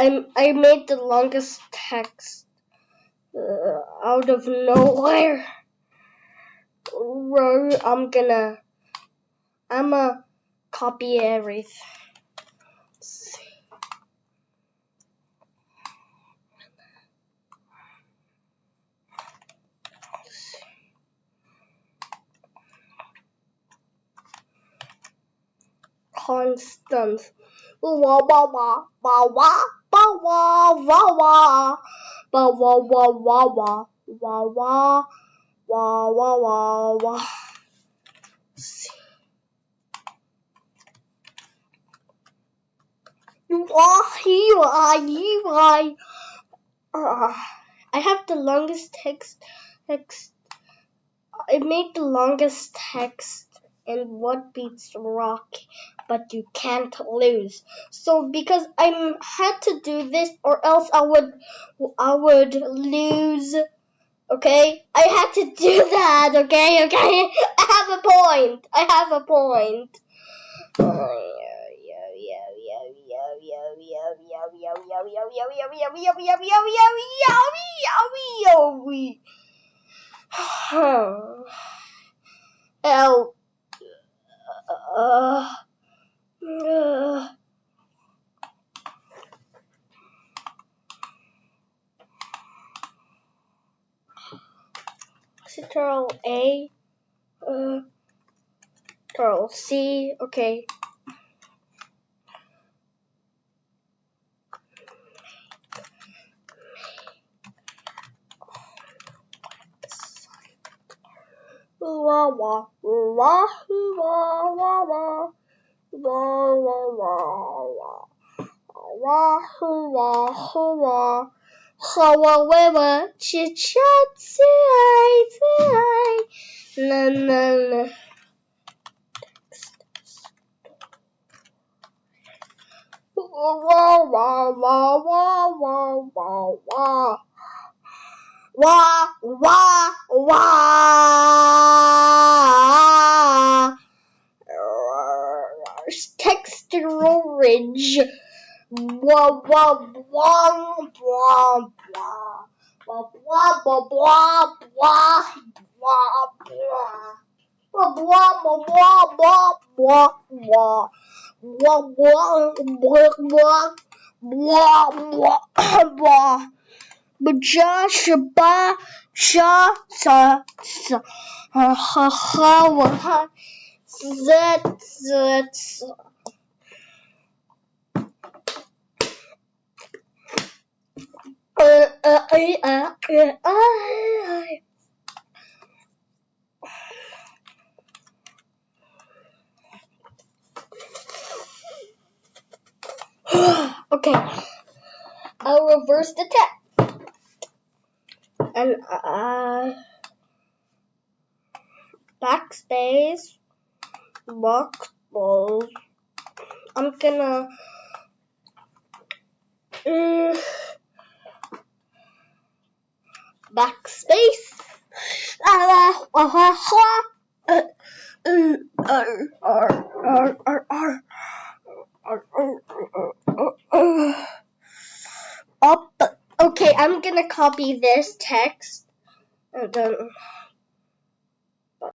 I made the longest text out of nowhere. I'm gonna copy everything. Constance. Wah wah wah wah wah wah wah wah wah wah wah wah wah wah wah wah wah wah wah wah. I have the longest text. I made the longest text in What Beats Rock, but you can't lose. So because I had to do this, or else I would lose. Okay, I had to do that. Okay. I have a point. Control A, Control C, okay. Wah wah wah wah wah wah wah wah wah wah wah. 和我为我去吃最爱啦。哇哇哇哇哇哇哇哇哇哇 text storage. Blah blah blah blah blah blah blah blah blah blah blah blah blah. But just ba sha sa sa ha ha ha that okay, I'll reverse the text and backspace, box. I'm gonna backspace. Okay, I'm gonna copy this text and then